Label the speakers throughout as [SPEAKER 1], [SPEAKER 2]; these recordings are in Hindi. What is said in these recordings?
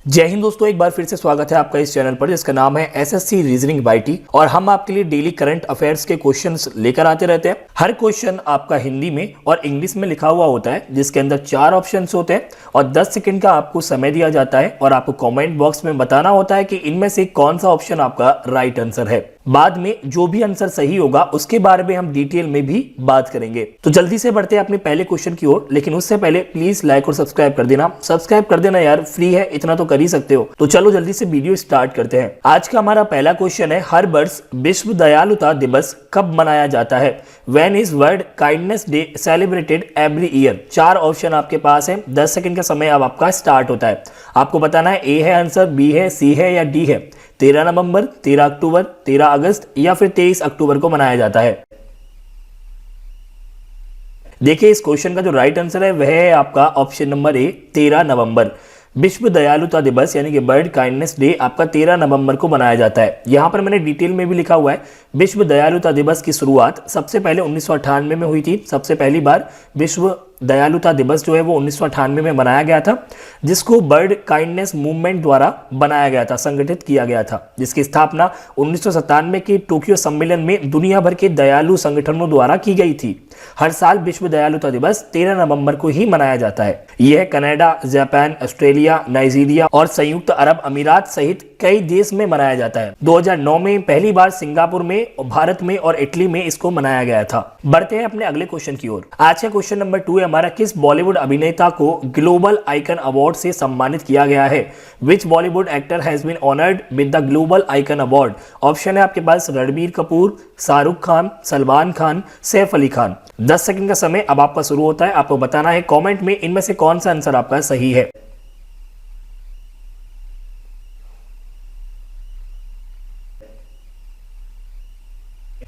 [SPEAKER 1] जय हिंद दोस्तों, एक बार फिर से स्वागत है आपका इस चैनल पर जिसका नाम है एसएससी रीजनिंग बाय टी। और हम आपके लिए डेली करंट अफेयर्स के क्वेश्चंस लेकर आते रहते हैं। हर क्वेश्चन आपका हिंदी में और इंग्लिश में लिखा हुआ होता है, जिसके अंदर 4 ऑप्शंस होते हैं और 10 सेकंड का आपको समय दिया जाता है और आपको कमेंट बॉक्स में बताना होता है कि इनमें से कौन सा ऑप्शन आपका राइट आंसर है। बाद में जो भी आंसर सही होगा उसके बारे में हम डिटेल में भी बात करेंगे। तो जल्दी से बढ़ते हैं अपने पहले क्वेश्चन की ओर, लेकिन उससे पहले प्लीज लाइक और सब्सक्राइब कर देना। सब्सक्राइब कर देना यार, फ्री है, इतना तो कर ही सकते हो। तो चलो जल्दी से वीडियो स्टार्ट करते हैं। आज का हमारा पहला क्वेश्चन है, हर वर्ष विश्व दयालुता दिवस कब मनाया जाता है? When is world kindness day celebrated every year? 4 option आपके पास है। 10 सेकंड का समय अब आपका स्टार्ट होता है। आपको बताना है ए है आंसर, बी है, सी है या डी है। 13 नवंबर, 13 अक्टूबर, 13 अगस्त या फिर 23 अक्टूबर को मनाया जाता है। देखिए, इस क्वेश्चन का जो राइट आंसर है वह है आपका ऑप्शन नंबर ए, 13 नवंबर। विश्व दयालुता दिवस यानी कि वर्ल्ड काइंडनेस डे आपका 13 नवंबर को मनाया जाता है। यहां पर मैंने डिटेल में भी लिखा हुआ है। विश्व दयालुता दिवस की शुरुआत सबसे पहले 1998 में हुई थी। सबसे पहली बार विश्व दयालुता दिवस जो है वो 1998 में मनाया गया था, जिसको वर्ल्ड काइंडनेस मूवमेंट द्वारा बनाया गया था, संगठित किया गया था, जिसकी स्थापना 1997 के टोक्यो सम्मेलन में दुनिया भर के दयालु संगठनों द्वारा की गई थी। हर साल विश्व दयालुता दिवस 13 नवंबर को ही मनाया जाता है। यह कनाडा, जापान, ऑस्ट्रेलिया, नाइजीरिया और संयुक्त अरब अमीरात सहित कई देश में मनाया जाता है। 2009 में पहली बार सिंगापुर में, भारत में और इटली में इसको मनाया गया था। बढ़ते हैं अपने अगले क्वेश्चन की ओर। आज का क्वेश्चन नंबर 2 है हमारा, किस बॉलीवुड अभिनेता को ग्लोबल आइकन अवार्ड से सम्मानित किया गया है? Which Bollywood actor has been honoured with the global icon award? Option है आपके पास रणबीर कपूर, शाहरुख खान, सलमान खान, सैफ अली खान। 10 सेकंड का समय अब आपका शुरू होता है। आपको बताना है कमेंट में इनमें से कौन सा आंसर आपका सही है।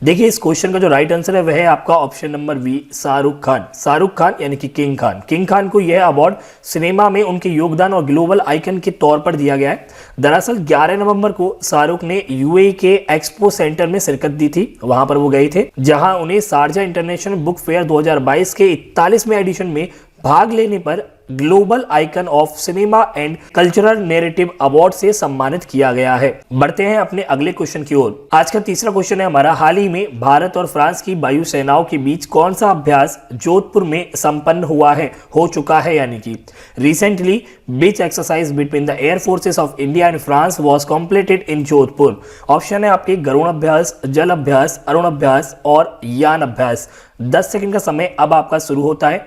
[SPEAKER 1] देखिए, इस क्वेश्चन का जो राइट आंसर है वह है आपका option number B, Shahrukh Khan. Shahrukh Khan यानी कि किंग खान। किंग खान को यह अवार्ड सिनेमा में उनके योगदान और ग्लोबल आइकन के तौर पर दिया गया है। दरअसल 11 नवंबर को शाहरुख ने यूएई के एक्सपो सेंटर में शिरकत दी थी। वहां पर वो गए थे, जहां उन्हें शारजा इंटरनेशनल बुक फेयर 2022 के 41वें एडिशन में भाग लेने पर global icon of cinema and cultural narrative award से सम्मानित किया गया है। बढ़ते हैं अपने अगले क्वेश्चन की ओर। आज का तीसरा क्वेश्चन है हमारा, हाल ही में भारत और फ्रांस की वायु सेनाओं के बीच कौन सा अभ्यास जोधपुर में संपन्न हुआ है, हो चुका है? यानी कि recently beach exercise between the air forces of India and France was completed in Jodhpur. Option है आपके गरुण अभ्यास, जल अभ्यास, अरुण अभ्यास और यान अभ्यास। 10 सेकंड का समय अब आपका शुरू होता है।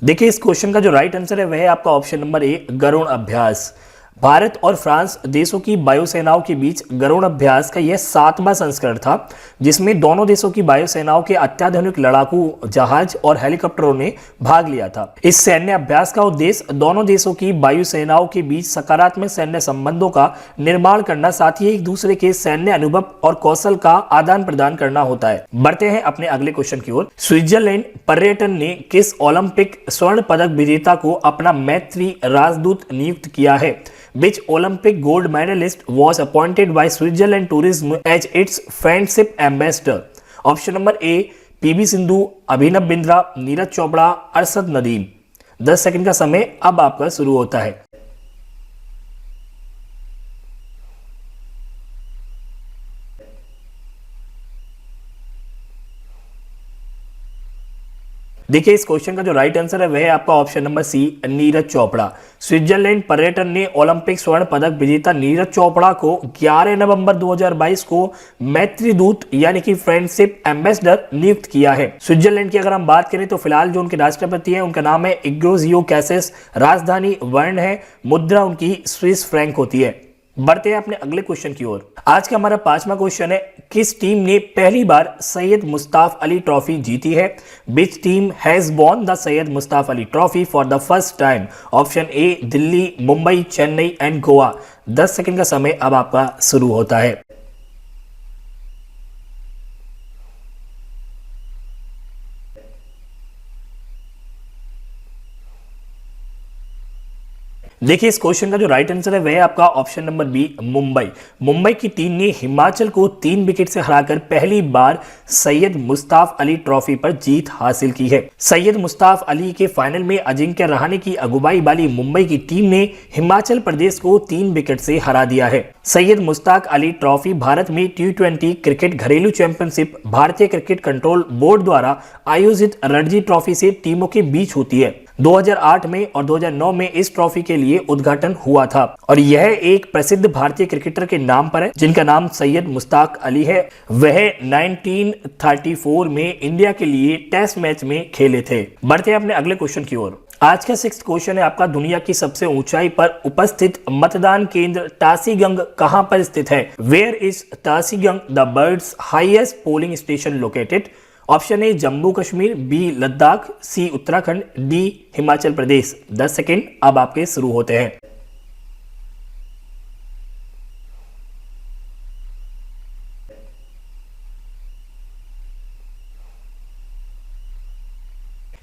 [SPEAKER 1] देखिए, इस क्वेश्चन का जो राइट आंसर है वह है आपका ऑप्शन नंबर ए, गरुण अभ्यास। भारत और फ्रांस देशों की वायुसेनाओं के बीच गरुण अभ्यास का यह 7वां संस्करण था, जिसमें दोनों देशों की वायुसेनाओं के अत्याधुनिक लड़ाकू जहाज और हेलीकॉप्टरों ने भाग लिया था। इस सैन्य अभ्यास का उद्देश्य दोनों देशों की वायुसेनाओं के बीच सकारात्मक सैन्य संबंधों का निर्माण करना, साथ ही एक दूसरे के सैन्य अनुभव और कौशल का आदान प्रदान करना होता है। बढ़ते हैं अपने अगले क्वेश्चन की ओर। स्विट्जरलैंड पर्यटन ने किस ओलंपिक स्वर्ण पदक विजेता को अपना मैत्री राजदूत नियुक्त किया है? Which Olympic gold medalist was appointed by Switzerland Tourism as its friendship ambassador? Option number A, PV Sindhu, Abhinav Bindra, Neeraj Chopra, Arshad Nadeem. 10 second का समय अब आपका शुरू होता है। देखिए, इस क्वेश्चन का जो राइट आंसर है वह है आपका option number C, Neeraj Chopra. Switzerland पर्यटन ने ओलंपिक स्वर्ण पदक विजेता नीरज चोपड़ा को 11 नवंबर 2022 को मैत्री दूत यानी कि फ्रेंडशिप एम्बेसडर नियुक्त किया है। स्विट्जरलैंड की अगर हम बात करें तो फिलहाल जो उनके राष्ट्रपति हैं उनका नाम है इग्नासियो कैसेस। राजधानी बर्न है, मुद्रा उनकी स्विस फ्रैंक होती है। बढ़ते हैं अपने अगले क्वेश्चन की ओर। आज का हमारा 5वां क्वेश्चन है, किस टीम ने पहली बार सैयद मुश्ताक अली ट्रॉफी जीती है? Which team has won the Syed Mushtaq Ali trophy for the first time? Option A, Delhi, Mumbai, Chennai and Goa. 10 second का समय अब आपका शुरू होता है। देखिए इस क्वेश्चन का जो राइट आंसर है वह है आपका option number B, Mumbai. Mumbai की टीम ने हिमाचल को 3 विकेट से हराकर पहली बार सैयद मुश्ताक अली ट्रॉफी पर जीत हासिल की है। सैयद मुश्ताक अली के फाइनल में अजिंक्य रहाणे की अगुवाई वाली मुंबई की टीम ने हिमाचल प्रदेश को 3 विकेट से हरा दिया है। सैयद मुश्ताक अली ट्रॉफी भारत में T20 क्रिकेट घरेलू चैंपियनशिप भारतीय क्रिकेट कंट्रोल बोर्ड द्वारा आयोजित रणजी ट्रॉफी से टीमों के बीच होती है। 2008 में और 2009 में इस ट्रॉफी के लिए उद्घाटन हुआ था और यह एक प्रसिद्ध भारतीय क्रिकेटर के नाम पर है जिनका नाम सैयद मुश्ताक अली है। वह 1934 में इंडिया के लिए टेस्ट मैच में खेले थे। बढ़ते हैं अपने अगले क्वेश्चन की ओर। आज का 6th क्वेश्चन है आपका, दुनिया की सबसे ऊंचाई पर उपस्थित मतदान केंद्र टासीगंग कहां पर स्थित है? Where is Tashigang the world's highest polling station located? Option A Jammu Kashmir, B Ladakh, C Uttarakhand, D Himachal Pradesh. 10 second अब आपके शुरू होते हैं।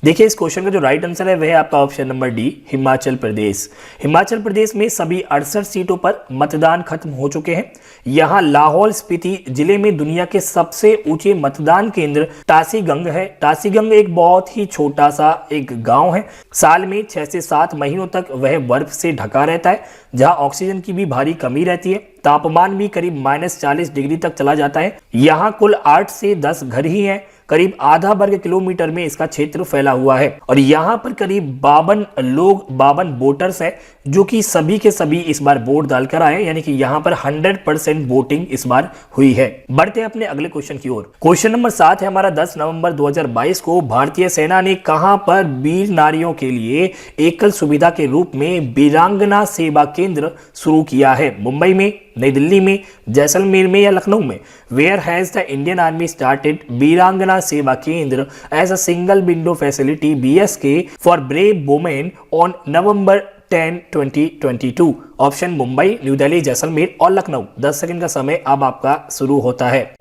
[SPEAKER 1] देखिए इस क्वेश्चन का जो राइट आंसर है वह है आपका ऑप्शन नंबर डी, हिमाचल प्रदेश। हिमाचल प्रदेश में सभी 68 सीटों पर मतदान खत्म हो चुके हैं। यहां लाहौल स्पीति जिले में दुनिया के सबसे ऊंचे मतदान केंद्र टासीगंग है। टासीगंग एक बहुत ही छोटा सा एक गांव है। साल में 6 से 7 महीनों तक वह बर्फ से ढका रहता है, जहां ऑक्सीजन की भी भारी कमी रहती है। तापमान भी करीब -40 डिग्री तक चला जाता है। यहाँ कुल 8 से 10 घर ही हैं। करीब आधा वर्ग किलोमीटर में इसका क्षेत्र फैला हुआ है और यहाँ पर करीब 52 वोटर्स हैं जो कि सभी के सभी इस बार वोट डालकर आए, यानी कि यहाँ पर 100% वोटिंग इस बार हुई है। बढ़ते हैं अपने अगले क्वेश्चन की ओर। क्वेश्चन नंबर 7 है हमारा, 10 नवंबर 2022 को भारतीय सेना ने कहां पर वीर नारियों के लिए एकल सुविधा के रूप में वीरांगना सेवा केंद्र शुरू किया है? मुंबई में, नई दिल्ली में, जैसलमेर में या लखनऊ में? Where has the Indian army started Veerangana Seva Kendra as a single window facility BSK for brave women on November 10, 2022? Option Mumbai, New Delhi, Jaisalmer और लखनऊ। 10 सेकंड का समय अब आपका शुरू होता है।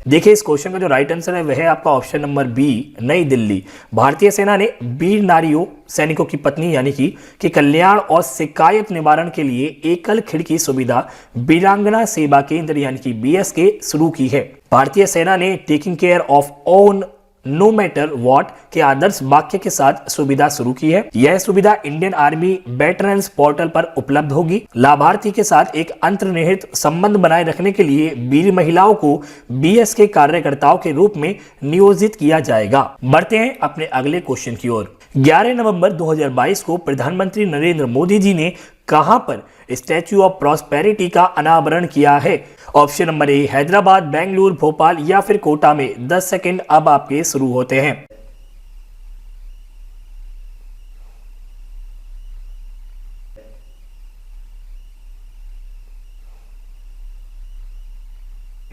[SPEAKER 1] देखिए इस क्वेश्चन का जो राइट आंसर है वह है आपका ऑप्शन नंबर बी, नई दिल्ली। भारतीय सेना ने वीर नारियों सैनिकों की पत्नी यानी कि कल्याण और शिकायत निवारण के लिए एकल खिड़की सुविधा वीरांगना सेवा केंद्र यानी कि BSK शुरू की है। भारतीय सेना ने taking care of own no matter what के आदर्श वाक्य के साथ सुविधा शुरू की है। यह सुविधा इंडियन आर्मी वेटरन्स पोर्टल पर उपलब्ध होगी। लाभार्थी के साथ एक अंतर्निहित संबंध बनाए रखने के लिए वीर महिलाओं को BSK कार्यकर्ताओं के रूप में नियोजित किया जाएगा। बढ़ते हैं अपने अगले क्वेश्चन की ओर। 11 नवंबर 2022 को प्रधानमंत्री नरेंद्र मोदी जी ने कहां पर स्टैच्यू ऑफ प्रॉस्पेरिटी का अनावरण किया है? Option number A Hyderabad, Bengaluru, Bhopal या फिर कोटा में। 10 सेकंड अब आपके शुरू होते हैं।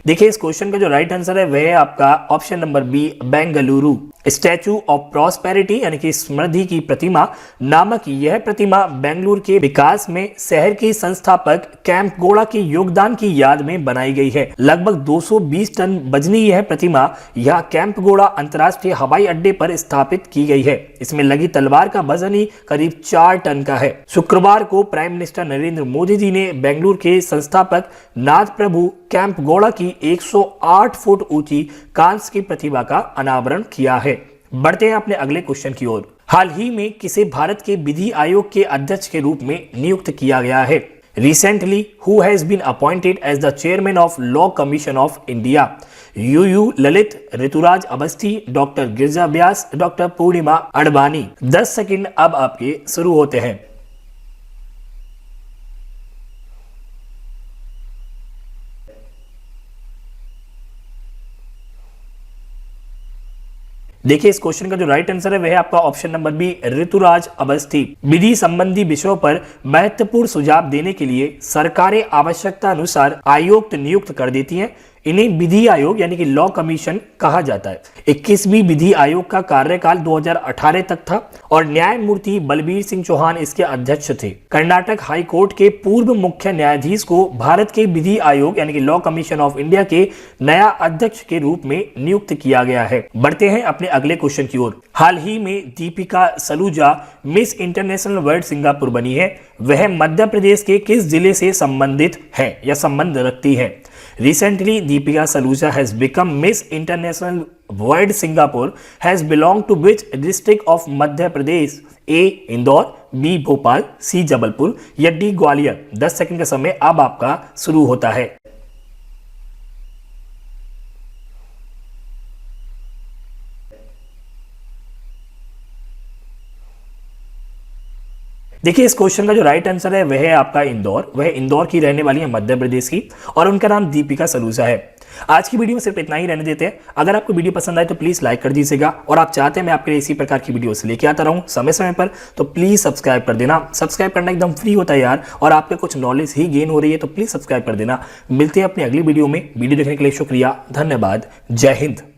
[SPEAKER 1] देखिए इस क्वेश्चन का जो राइट आंसर है वह है आपका option number B, Bengaluru. Statue of prosperity यानी कि समृद्धि की प्रतिमा नामक यह प्रतिमा बेंगलुरु के विकास में शहर के संस्थापक कैंपगौड़ा के योगदान की याद में बनाई गई है। लगभग 220 टन वजनी यह प्रतिमा यहाँ कैंपगौड़ा अंतर्राष्ट्रीय हवाई अड्डे पर स्थापित की गई है। इसमें लगी तलवार का वजन ही करीब 4 टन का है। शुक्रवार को प्राइम मिनिस्टर नरेंद्र मोदी जी ने बेंगलुरु के संस्थापक नाथ प्रभु कैंपगौड़ा की 108 फुट ऊंची कांस्य की प्रतिमा का अनावरण किया है। बढ़ते हैं अपने अगले क्वेश्चन की ओर। हाल ही में किसे भारत के विधि आयोग के अध्यक्ष के रूप में नियुक्त किया गया है? Recently who has been appointed as the chairman of law commission of India? U Lalit, Rituraj Awasthi, doctor Girija Vyas, doctor Purnima Advani. 10 second अब आपके शुरू होते हैं। देखिए इस क्वेश्चन का जो राइट आंसर है वह है आपका option number B, Rituraj Awasthi. विधि संबंधी विषयों पर महत्वपूर्ण सुझाव देने के लिए सरकारें आवश्यकता अनुसार आयुक्त नियुक्त कर देती हैं। इन्हें विधि आयोग यानी कि लॉ कमीशन कहा जाता है। 21वीं विधि आयोग का कार्यकाल 2018 तक था और न्यायमूर्ति बलबीर सिंह चौहान इसके अध्यक्ष थे। कर्नाटक हाई कोर्ट के पूर्व मुख्य न्यायाधीश को भारत के विधि आयोग यानी कि लॉ कमीशन ऑफ इंडिया के नया अध्यक्ष के रूप में नियुक्त किया गया है। बढ़ते हैं अपने अगले क्वेश्चन की ओर। हाल ही में Deepika Saluja miss international world Singapore बनी है। वह मध्य प्रदेश के किस जिले से संबंधित है या संबंध रखती है? Recently, Deepika Saluja has become Miss International World Singapore. Has belonged to which district of Madhya Pradesh? A. Indore, B. Bhopal, C. Jabalpur या D. ग्वालियर। 10 सेकंड का समय अब आपका शुरू होता है। देखिए इस क्वेश्चन का जो राइट आंसर है वह है आपका इंदौर। वह इंदौर की रहने वाली है, मध्य प्रदेश की, और उनका नाम दीपिका सलूजा है। आज की वीडियो में सिर्फ इतना ही रहने देते हैं। अगर आपको वीडियो पसंद आए तो प्लीज लाइक कर दीजिएगा, और आप चाहते हैं मैं आपके लिए इसी प्रकार की वीडियोस लेके आता रहूं समय समय पर, तो प्लीज सब्सक्राइब कर देना। सब्सक्राइब करना एकदम फ्री होता है यार, और आपके कुछ नॉलेज ही गेन हो रही है, तो प्लीज सब्सक्राइब कर देना। मिलते हैं अपनी अगली वीडियो में। वीडियो देखने के लिए शुक्रिया, धन्यवाद, जय हिंद।